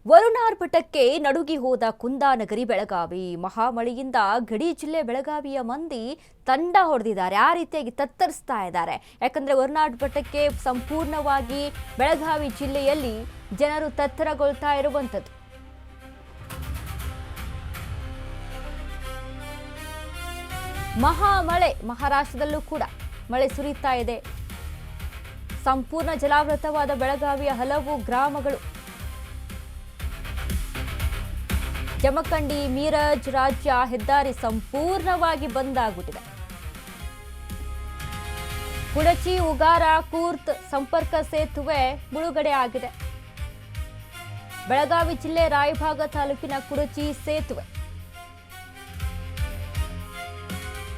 ವರುಣಾರ್ಭಟಕ್ಕೆ ನಡುಗಿ ಹೋದ ಕುಂದಾನಗರಿ ಬೆಳಗಾವಿ. ಮಹಾಮಳೆಯಿಂದ ಗಡಿ ಜಿಲ್ಲೆ ಬೆಳಗಾವಿಯ ಮಂದಿ ತಂಡ ಹೊಡೆದಿದ್ದಾರೆ. ಆ ರೀತಿಯಾಗಿ ತತ್ತರಿಸ್ತಾ ಇದ್ದಾರೆ. ಯಾಕಂದ್ರೆ ವರುಣಾರ್ಭಟಕ್ಕೆ ಸಂಪೂರ್ಣವಾಗಿ ಬೆಳಗಾವಿ ಜಿಲ್ಲೆಯಲ್ಲಿ ಜನರು ತತ್ತರಗೊಳ್ತಾ ಇರುವಂತದ್ದು. ಮಹಾಮಳೆ ಮಹಾರಾಷ್ಟ್ರದಲ್ಲೂ ಕೂಡ ಮಳೆ ಸುರಿತಾ ಇದೆ. ಸಂಪೂರ್ಣ ಜಲಾವೃತವಾದ ಬೆಳಗಾವಿಯ ಹಲವು ಗ್ರಾಮಗಳು. ಜಮಖಂಡಿ ಮೀರಜ್ ರಾಜ್ಯ ಹೆದ್ದಾರಿ ಸಂಪೂರ್ಣವಾಗಿ ಬಂದ್ ಆಗಿಬಿಟ್ಟಿದೆ. ಕುಡಚಿ ಉಗಾರ ಕೂರ್ತ್ ಸಂಪರ್ಕ ಸೇತುವೆ ಮುಳುಗಡೆ ಆಗಿದೆ. ಬೆಳಗಾವಿ ಜಿಲ್ಲೆ ರಾಯಭಾಗ ತಾಲೂಕಿನ ಕುಡಚಿ ಸೇತುವೆ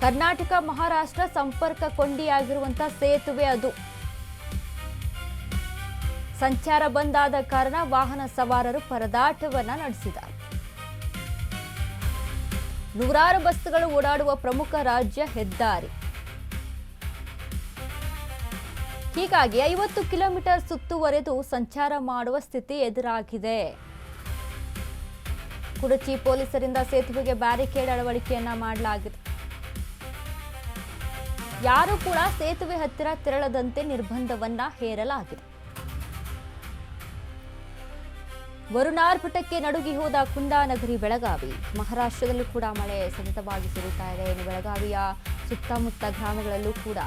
ಕರ್ನಾಟಕ ಮಹಾರಾಷ್ಟ್ರ ಸಂಪರ್ಕ ಕೊಂಡಿಯಾಗಿರುವಂತಹ ಸೇತುವೆ ಅದು. ಸಂಚಾರ ಬಂದ್ ಆದ ಕಾರಣ ವಾಹನ ಸವಾರರು ಪರದಾಟವನ್ನ ನಡೆಸಿದ್ದಾರೆ. ನೂರಾರು ಬಸ್ಗಳು ಓಡಾಡುವ ಪ್ರಮುಖ ರಾಜ್ಯ ಹೆದ್ದಾರಿ. ಹೀಗಾಗಿ 50 ಕಿಲೋಮೀಟರ್ ಸುತ್ತುವರೆದು ಸಂಚಾರ ಮಾಡುವ ಸ್ಥಿತಿ ಎದುರಾಗಿದೆ. ಕುಡಚಿ ಪೊಲೀಸರಿಂದ ಸೇತುವೆಗೆ ಬ್ಯಾರಿಕೇಡ್ ಅಳವಡಿಕೆಯನ್ನ ಮಾಡಲಾಗಿದೆ. ಯಾರೂ ಕೂಡ ಸೇತುವೆ ಹತ್ತಿರ ತೆರಳದಂತೆ ನಿರ್ಬಂಧವನ್ನ ಹೇರಲಾಗಿದೆ. ವರುಣಾರ್ಭಟಕ್ಕೆ ನಡುಗಿ ಹೋದ ಕುಂದಾನಗರಿ ಬೆಳಗಾವಿ. ಮಹಾರಾಷ್ಟ್ರದಲ್ಲೂ ಕೂಡ ಮಳೆ ಸತತವಾಗಿ ಸುರಿತಾ ಇದೆ. ಇನ್ನು ಬೆಳಗಾವಿಯ ಸುತ್ತಮುತ್ತ ಗ್ರಾಮಗಳಲ್ಲೂ ಕೂಡ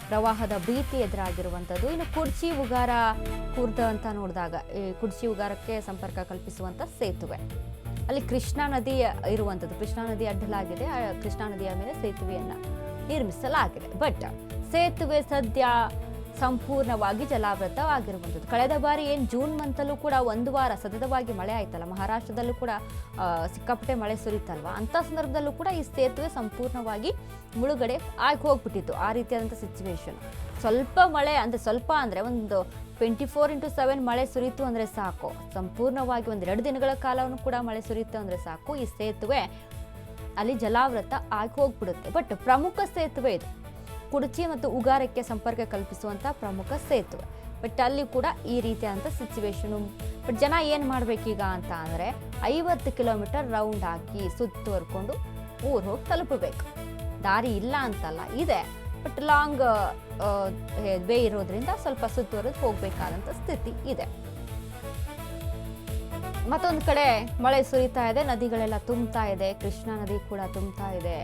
ಪ್ರವಾಹದ ಭೀತಿ ಎದುರಾಗಿರುವಂಥದ್ದು. ಇನ್ನು ಕುಡ್ಚಿ ಉಗಾರ ಕೂರ್ದ ಅಂತ ನೋಡಿದಾಗ ಈ ಕುಡ್ಚಿ ಉಗಾರಕ್ಕೆ ಸಂಪರ್ಕ ಕಲ್ಪಿಸುವಂಥ ಸೇತುವೆ, ಅಲ್ಲಿ ಕೃಷ್ಣಾ ನದಿ ಇರುವಂಥದ್ದು. ಕೃಷ್ಣಾ ನದಿ ಅಡ್ಡಲಾಗಿದೆ. ಕೃಷ್ಣಾ ನದಿಯ ಮೇಲೆ ಸೇತುವೆಯನ್ನ ನಿರ್ಮಿಸಲಾಗಿದೆ. ಬಟ್ ಸೇತುವೆ ಸದ್ಯ ಸಂಪೂರ್ಣವಾಗಿ ಜಲಾವೃತವಾಗಿರುವಂಥದ್ದು. ಕಳೆದ ಬಾರಿ ಜೂನ್ ಮಂತಲ್ಲೂ ಕೂಡ ಒಂದು ವಾರ ಸತತವಾಗಿ ಮಳೆ ಆಯ್ತಲ್ಲ, ಮಹಾರಾಷ್ಟ್ರದಲ್ಲೂ ಕೂಡ ಸಿಕ್ಕಾಪಟ್ಟೆ ಮಳೆ ಸುರಿತಲ್ವಾ, ಅಂಥ ಸಂದರ್ಭದಲ್ಲೂ ಕೂಡ ಈ ಸೇತುವೆ ಸಂಪೂರ್ಣವಾಗಿ ಮುಳುಗಡೆ ಆಗಿ ಹೋಗ್ಬಿಟ್ಟಿತ್ತು. ಆ ರೀತಿಯಾದಂಥ ಸಿಚುವೇಶನ್. ಸ್ವಲ್ಪ ಮಳೆ ಅಂದರೆ ಸ್ವಲ್ಪ ಅಂದರೆ ಒಂದು 24x7 ಮಳೆ ಸುರಿತು ಅಂದರೆ ಸಾಕು. ಸಂಪೂರ್ಣವಾಗಿ 1-2 ದಿನಗಳ ಕಾಲವನ್ನು ಕೂಡ ಮಳೆ ಸುರಿತು ಅಂದರೆ ಸಾಕು, ಈ ಸೇತುವೆ ಅಲ್ಲಿ ಜಲಾವೃತ ಆಗಿ ಹೋಗ್ಬಿಡುತ್ತೆ. ಬಟ್ ಪ್ರಮುಖ ಸೇತುವೆ ಇದು. ಕುಡಚಿ ಮತ್ತು ಉಗಾರಕ್ಕೆ ಸಂಪರ್ಕ ಕಲ್ಪಿಸುವಂಥ ಪ್ರಮುಖ ಸೇತುವೆ. ಬಟ್ ಅಲ್ಲಿ ಕೂಡ ಈ ರೀತಿಯಾದಂಥ ಸಿಚುವೇಶನು. ಬಟ್ ಜನ ಏನು ಮಾಡಬೇಕೀಗ ಅಂತ ಅಂದರೆ 50 ಕಿಲೋಮೀಟರ್ ರೌಂಡ್ ಹಾಕಿ ಸುತ್ತುವರ್ಕೊಂಡು ಊರು ಹೋಗಿ ತಲುಪಬೇಕು. ದಾರಿ ಇಲ್ಲ ಅಂತಲ್ಲ, ಇದೆ. ಬಟ್ ಲಾಂಗ್ ವೇ ಇರೋದ್ರಿಂದ ಸ್ವಲ್ಪ ಸುತ್ತುವರೆದು ಹೋಗಬೇಕಾದಂಥ ಸ್ಥಿತಿ ಇದೆ. ಮತ್ತೊಂದು ಕಡೆ ಮಳೆ ಸುರಿತಾ ಇದೆ, ನದಿಗಳೆಲ್ಲ ತುಂಬ್ತಾ ಇದೆ. ಕೃಷ್ಣಾ ನದಿ ಕೂಡ ತುಂಬ್ತಾ ಇದೆ,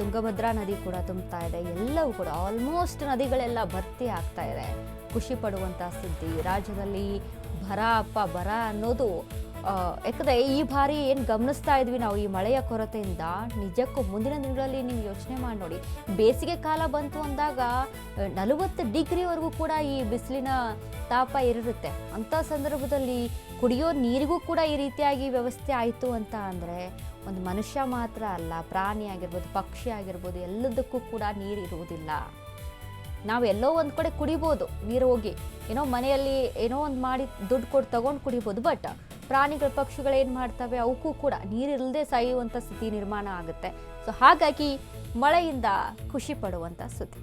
ತುಂಗಭದ್ರಾ ನದಿ ಕೂಡ ತುಂಬ್ತಾ ಇದೆ. ಎಲ್ಲವೂ ಕೂಡ ಆಲ್ಮೋಸ್ಟ್ ನದಿಗಳೆಲ್ಲ ಭರ್ತಿ ಆಗ್ತಾ ಇದೆ. ಖುಷಿ ಪಡುವಂಥ ಸುದ್ದಿ. ರಾಜ್ಯದಲ್ಲಿ ಬರ ಅನ್ನೋದು ಯಾಕಂದರೆ ಈ ಬಾರಿ ಏನು ಗಮನಿಸ್ತಾ ಇದ್ವಿ ನಾವು ಈ ಮಳೆಯ ಕೊರತೆಯಿಂದ, ನಿಜಕ್ಕೂ ಮುಂದಿನ ದಿನಗಳಲ್ಲಿ ನೀವು ಯೋಚನೆ ಮಾಡಿ ನೋಡಿ. ಬೇಸಿಗೆ ಕಾಲ ಬಂತು ಅಂದಾಗ 40 ಡಿಗ್ರಿವರೆಗೂ ಕೂಡ ಈ ಬಿಸಿಲಿನ ತಾಪ ಇರುತ್ತೆ. ಅಂಥ ಸಂದರ್ಭದಲ್ಲಿ ಕುಡಿಯೋ ನೀರಿಗೂ ಕೂಡ ಈ ರೀತಿಯಾಗಿ ವ್ಯವಸ್ಥೆ ಆಯಿತು ಅಂತ ಅಂದರೆ ಒಂದು ಮನುಷ್ಯ ಮಾತ್ರ ಅಲ್ಲ, ಪ್ರಾಣಿ ಆಗಿರ್ಬೋದು, ಪಕ್ಷಿ ಆಗಿರ್ಬೋದು, ಎಲ್ಲದಕ್ಕೂ ಕೂಡ ನೀರು ಇರುವುದಿಲ್ಲ. ನಾವು ಎಲ್ಲೋ ಒಂದು ಕಡೆ ಕುಡಿಬೋದು ನೀರು ಹೋಗಿ, ಏನೋ ಮನೆಯಲ್ಲಿ ಏನೋ ಒಂದು ಮಾಡಿ ದುಡ್ಡು ಕೊಟ್ಟು ತಗೊಂಡು ಕುಡಿಬೋದು. ಬಟ್ ಪ್ರಾಣಿಗಳು ಪಕ್ಷಿಗಳು ಏನು ಮಾಡ್ತವೆ, ಅವಕ್ಕೂ ಕೂಡ ನೀರಿಲ್ಲದೆ ಸಾಯುವಂಥ ಸ್ಥಿತಿ ನಿರ್ಮಾಣ ಆಗುತ್ತೆ. ಸೊ ಹಾಗಾಗಿ ಮಳೆಯಿಂದ ಖುಷಿ ಪಡುವಂಥ ಸುದ್ದಿ.